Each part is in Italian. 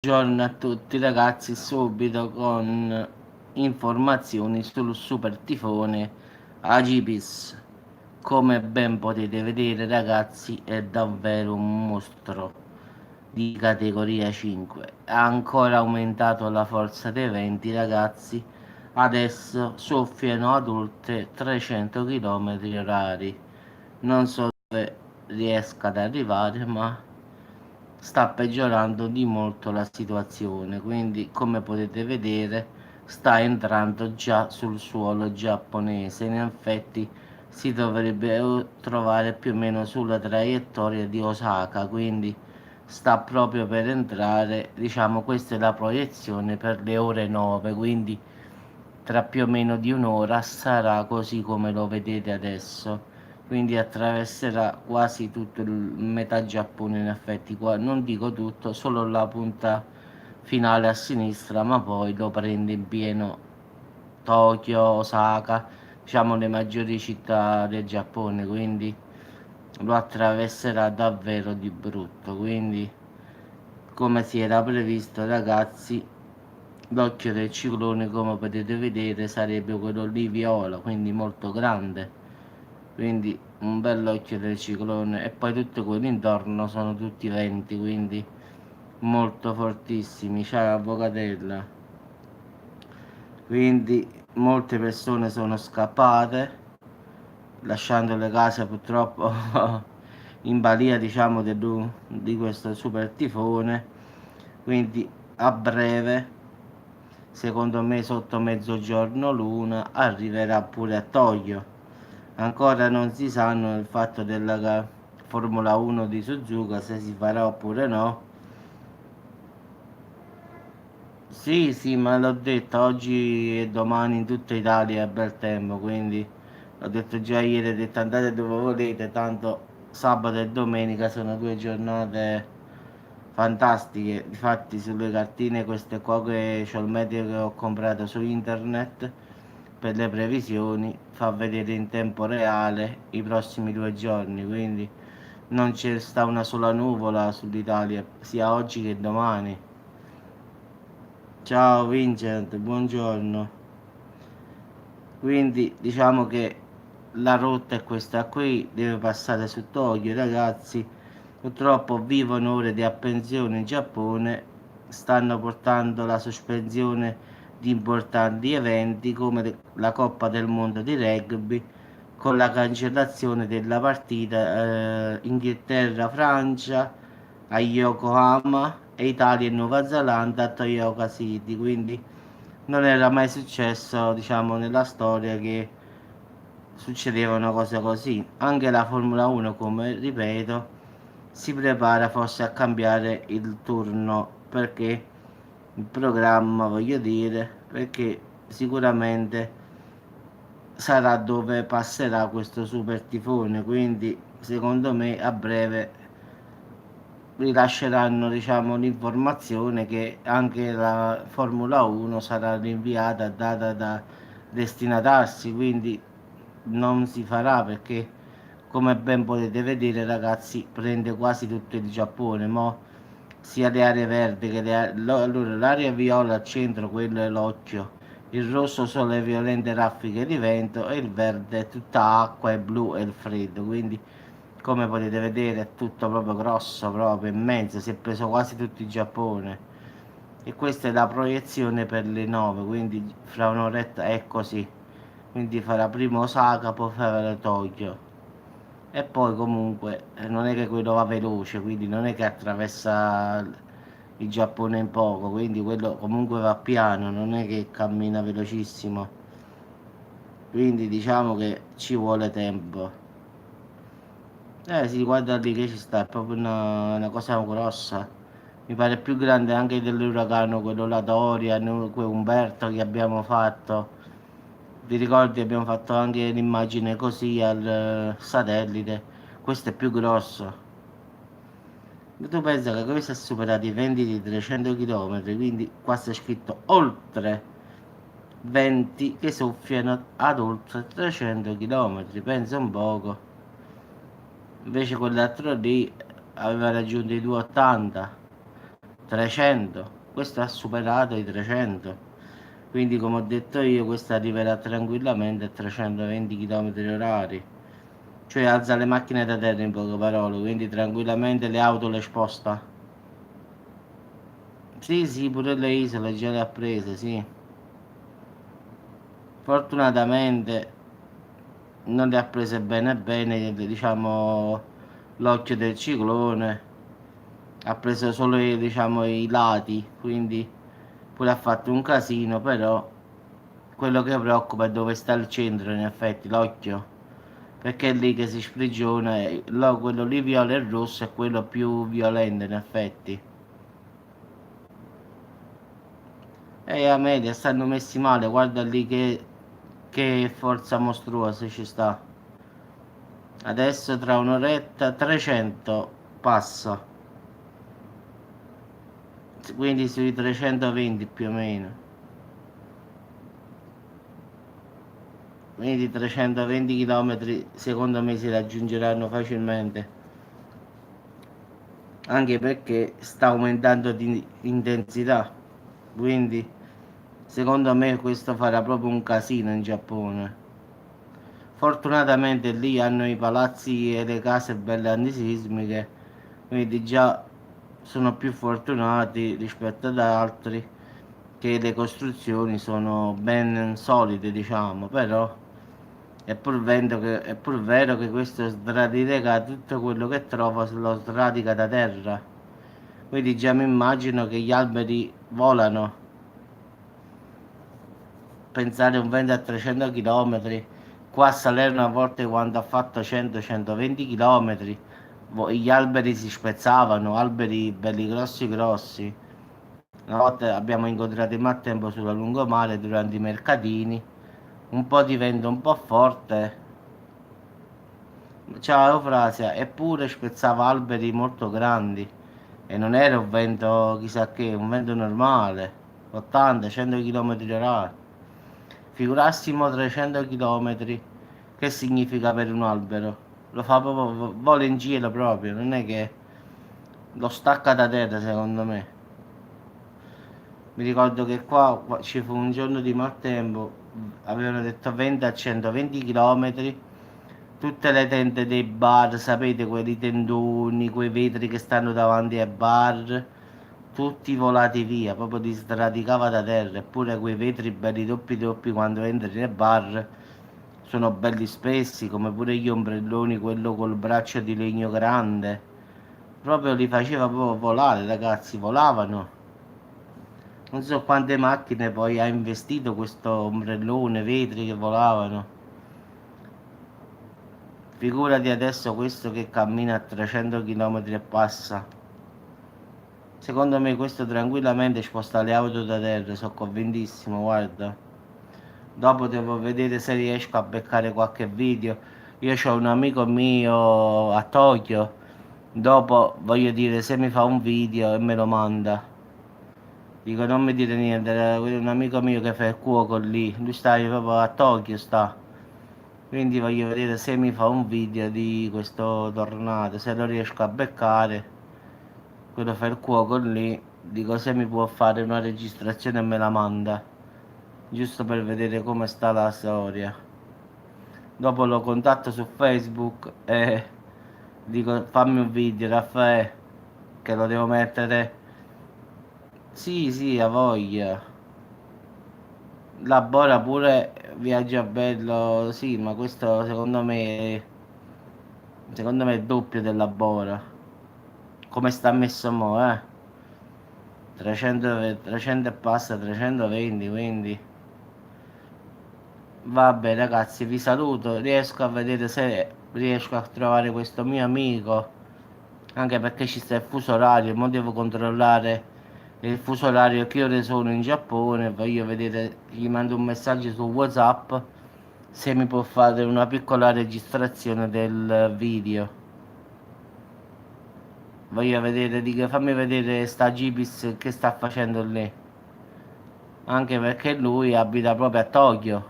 Buongiorno a tutti ragazzi, subito con informazioni sul super tifone Agipis. Come ben potete vedere ragazzi, è davvero un mostro di categoria 5. Ha ancora aumentato la forza dei venti ragazzi, adesso soffiano ad oltre 300 km orari. Non so dove riesca ad arrivare, ma sta peggiorando di molto la situazione, quindi come potete vedere sta entrando già sul suolo giapponese. In effetti si dovrebbe trovare più o meno sulla traiettoria di Osaka, quindi sta proprio per entrare. Diciamo, questa è la proiezione per le ore 9, quindi tra più o meno di un'ora sarà così come lo vedete adesso, quindi attraverserà quasi tutto il metà Giappone. In effetti qua non dico tutto, solo la punta finale a sinistra, ma poi lo prende in pieno Tokyo, Osaka, diciamo le maggiori città del Giappone, quindi lo attraverserà davvero di brutto. Quindi come si era previsto ragazzi, l'occhio del ciclone come potete vedere sarebbe quello lì viola, quindi molto grande, quindi un bell'occhio del ciclone. E poi tutto quello intorno sono tutti venti, quindi molto fortissimi. C'è l'avvocatella, quindi molte persone sono scappate lasciando le case purtroppo in balia, diciamo, di questo super tifone. Quindi a breve, secondo me sotto mezzogiorno l'una, arriverà pure a Tokyo. Ancora non si sanno il fatto della Formula 1 di Suzuka, se si farà oppure no. Sì, sì, ma l'ho detto, oggi e domani in tutta Italia è bel tempo, quindi l'ho detto già ieri, ho detto andate dove volete, tanto sabato e domenica sono due giornate fantastiche. Infatti sulle cartine queste qua che c'ho il meteo che ho comprato su internet per le previsioni fa vedere in tempo reale i prossimi due giorni, quindi non c'è sta una sola nuvola sull'Italia, sia oggi che domani. Ciao Vincent, buongiorno. Quindi diciamo che la rotta è questa qui, deve passare su Tokyo, ragazzi. Purtroppo vivono ore di apprensione in Giappone, stanno portando la sospensione di importanti eventi come la Coppa del Mondo di rugby, con la cancellazione della partita Inghilterra-Francia a Yokohama e Italia e Nuova Zelanda a Toyota City. Quindi non era mai successo, diciamo, nella storia che succedeva una cosa così. Anche la Formula 1, come ripeto, si prepara forse a cambiare il turno, perché il programma, voglio dire, perché sicuramente sarà dove passerà questo super tifone, quindi secondo me a breve rilasceranno, diciamo, l'informazione che anche la Formula 1 sarà rinviata, data da destinatarsi, quindi non si farà, perché come ben potete vedere ragazzi prende quasi tutto il Giappone, mo sia le aree verdi che allora l'area viola al centro, quello è l'occhio, il rosso sono le violente raffiche di vento e il verde è tutta acqua e blu è il freddo. Quindi come potete vedere è tutto proprio grosso, proprio immenso, si è preso quasi tutto il Giappone. E questa è la proiezione per le 9, quindi fra un'oretta è così. Quindi farà prima Osaka, poi farà Tokyo. E poi comunque non è che quello va veloce, quindi non è che attraversa il Giappone in poco, quindi quello comunque va piano, non è che cammina velocissimo. Quindi diciamo che ci vuole tempo. Sì, guarda lì che ci sta, è proprio una cosa grossa. Mi pare più grande anche dell'uragano, quello là Dorian, quel Umberto che abbiamo fatto. Vi ricordi, abbiamo fatto anche l'immagine così al satellite. Questo è più grosso. Tu pensa che questo ha superato i 20 di 300 km, quindi qua c'è scritto oltre 20 che soffiano ad oltre 300 km. Pensa un poco. Invece quell'altro lì aveva raggiunto i 280. 300, questo ha superato i 300, quindi come ho detto io questo arriverà tranquillamente a 320 km orari, cioè alza le macchine da terra in poche parole, quindi tranquillamente le auto le sposta. Sì, sì, pure le isole già le ha prese, sì. Fortunatamente non le ha prese bene bene, diciamo, l'occhio del ciclone, ha preso solo diciamo, i lati, quindi pure ha fatto un casino, però quello che preoccupa è dove sta il centro, in effetti, l'occhio, perché è lì che si sprigiona, e quello lì viola e rosso è quello più violento, in effetti. E a media stanno messi male, guarda lì che forza mostruosa ci sta. Adesso tra un'oretta 300 passa, quindi sui 320 più o meno. Quindi 320 km secondo me si raggiungeranno facilmente, anche perché sta aumentando di intensità, quindi secondo me questo farà proprio un casino in Giappone. Fortunatamente lì hanno i palazzi e le case belle antisismiche, quindi già sono più fortunati rispetto ad altri che le costruzioni sono ben solide, diciamo, però è pur vero che questo sradica tutto quello che trova, lo sradica da terra. Quindi già mi immagino che gli alberi volano. Pensare un vento a 300 km, qua a Salerno a volte quando ha fatto 100-120 km, gli alberi si spezzavano, alberi belli grossi grossi. Una volta abbiamo incontrato il maltempo sulla lungomare durante i mercatini, un po' di vento un po' forte. Ciao Eufrasia, eppure spezzava alberi molto grandi e non era un vento chissà che, un vento normale, 80-100 km orari. Figurassimo 300 km, che significa per un albero? Lo fa proprio, vola in giro proprio, non è che lo stacca da terra secondo me. Mi ricordo che qua ci fu un giorno di maltempo, avevano detto 20 a 120 km, tutte le tende dei bar, sapete, quelli tendoni, quei vetri che stanno davanti ai bar, tutti volati via, proprio ti sradicava da terra, eppure quei vetri belli doppi doppi quando entri nei bar sono belli spessi, come pure gli ombrelloni, quello col braccio di legno grande, proprio li faceva proprio volare, ragazzi, volavano. Non so quante macchine poi ha investito questo ombrellone, vetri che volavano. Figurati adesso questo che cammina a 300 km e passa. Secondo me questo tranquillamente sposta le auto da terra, sono convintissimo, guarda. Dopo devo vedere se riesco a beccare qualche video. Io ho un amico mio a Tokyo, dopo voglio dire se mi fa un video e me lo manda. Dico non mi dire niente, un amico mio che fa il cuoco lì, lui sta proprio a Tokyo sta. Quindi voglio vedere se mi fa un video di questo tornado, se lo riesco a beccare, quello fa il cuoco lì, dico se mi può fare una registrazione e me la manda, giusto per vedere come sta la storia. Dopo lo contatto su Facebook e dico fammi un video Raffaele, che lo devo mettere. Sì, sì, ha voglia. Labora pure viaggio a bello, sì, ma questo secondo me è doppio del labora. Come sta messo mo, 300, 300 e passa, 320, quindi vabbè ragazzi, vi saluto, riesco a vedere se riesco a trovare questo mio amico, anche perché ci sta il fuso orario, mo devo controllare il fuso orario che ore sono in Giappone, voglio vedere, gli mando un messaggio su WhatsApp se mi può fare una piccola registrazione del video. Voglio vedere, dico, fammi vedere sta Gipis che sta facendo lì. Anche perché lui abita proprio a Tokyo.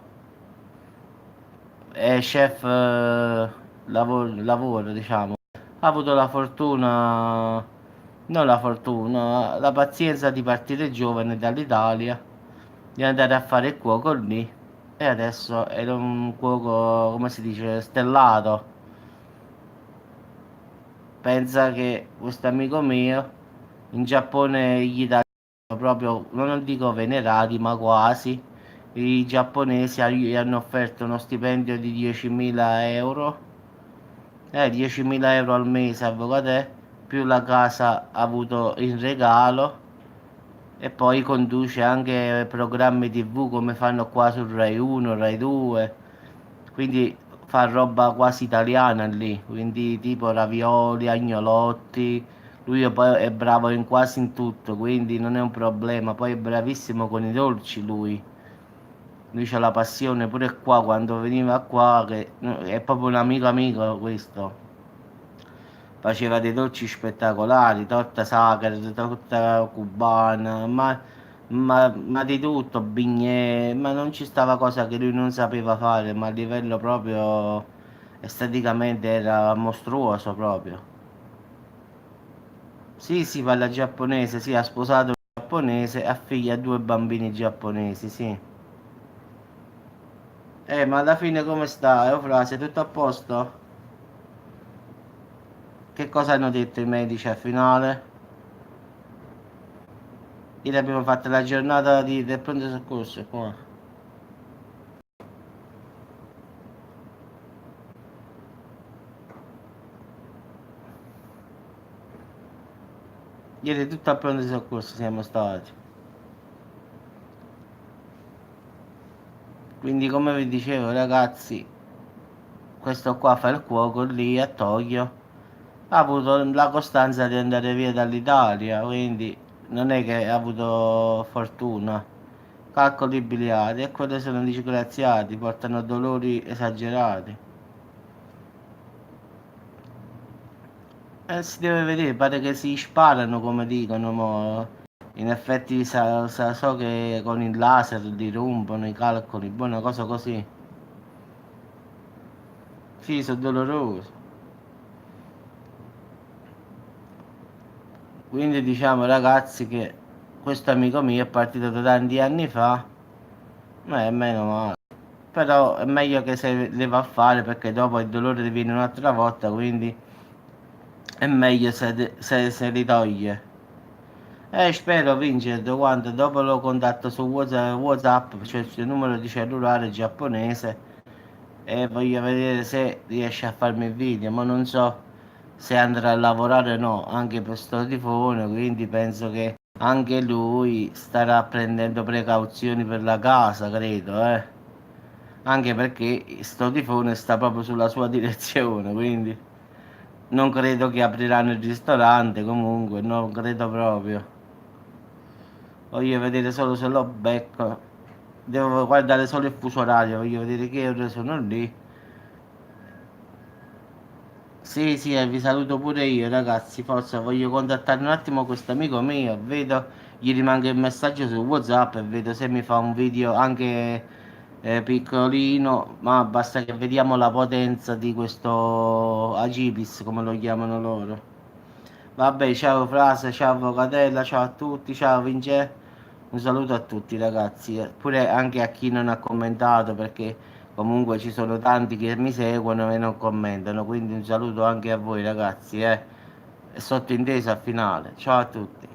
È chef lavoro, diciamo. Ha avuto la fortuna non la fortuna, la pazienza di partire giovane dall'Italia, di andare a fare il cuoco lì e adesso è un cuoco, come si dice, stellato. Pensa che questo amico mio in Giappone gli danno proprio, non dico venerati, ma quasi. I giapponesi gli hanno offerto uno stipendio di 10.000 euro, 10.000 euro al mese, avvocate, più la casa ha avuto in regalo e poi conduce anche programmi TV come fanno qua su Rai 1, Rai 2, quindi fa roba quasi italiana lì, quindi tipo ravioli, agnolotti, lui poi è bravo in quasi in tutto, quindi non è un problema, poi è bravissimo con i dolci lui c'ha la passione pure qua quando veniva qua, che è proprio un amico amico questo. Faceva dei dolci spettacolari, torta sacra, torta cubana, ma di tutto, bignè, ma non ci stava cosa che lui non sapeva fare, ma a livello proprio esteticamente era mostruoso proprio. Sì, sì, parla giapponese, sì, ha sposato un giapponese, ha figli, ha due bambini giapponesi, sì. Ma alla fine come sta? Eufrasia, tutto a posto? Che cosa hanno detto i medici al finale? Ieri abbiamo fatto la giornata del pronto soccorso qua. Ieri tutto al pronto soccorso siamo stati. Quindi come vi dicevo ragazzi, questo qua fa il cuoco lì a Tokyo. Ha avuto la costanza di andare via dall'Italia, quindi non è che ha avuto fortuna. Calcoli biliari e quelli sono disgraziati, portano dolori esagerati. Si deve vedere, pare che si sparano come dicono, mo. In effetti so che con il laser li rompono i calcoli, boh, una cosa così. Sì, sono doloroso. Quindi diciamo ragazzi che questo amico mio è partito da tanti anni fa, ma è meno male. Però è meglio che se le va a fare perché dopo il dolore viene un'altra volta, quindi è meglio se li toglie. Spero Vincent quando dopo lo contatto su WhatsApp, cioè il suo numero di cellulare giapponese e voglio vedere se riesce a farmi il video, ma non so se andrà a lavorare o no, anche per sto tifone, quindi penso che anche lui starà prendendo precauzioni per la casa, credo, eh. Anche perché sto tifone sta proprio sulla sua direzione, quindi non credo che apriranno il ristorante, comunque, non credo proprio. Voglio vedere solo se lo becco. Devo guardare solo il fuso orario, voglio vedere che ore sono lì. Sì, sì, vi saluto pure io, ragazzi. Forza, voglio contattare un attimo questo amico mio. Vedo, gli rimango il messaggio su WhatsApp e vedo se mi fa un video anche piccolino. Ma basta che vediamo la potenza di questo Agibis, come lo chiamano loro. Vabbè, ciao Frase, ciao Avvocatella, ciao a tutti, ciao Vince. Un saluto a tutti ragazzi, pure anche a chi non ha commentato perché comunque ci sono tanti che mi seguono e non commentano, quindi un saluto anche a voi ragazzi, e sottinteso al finale. Ciao a tutti.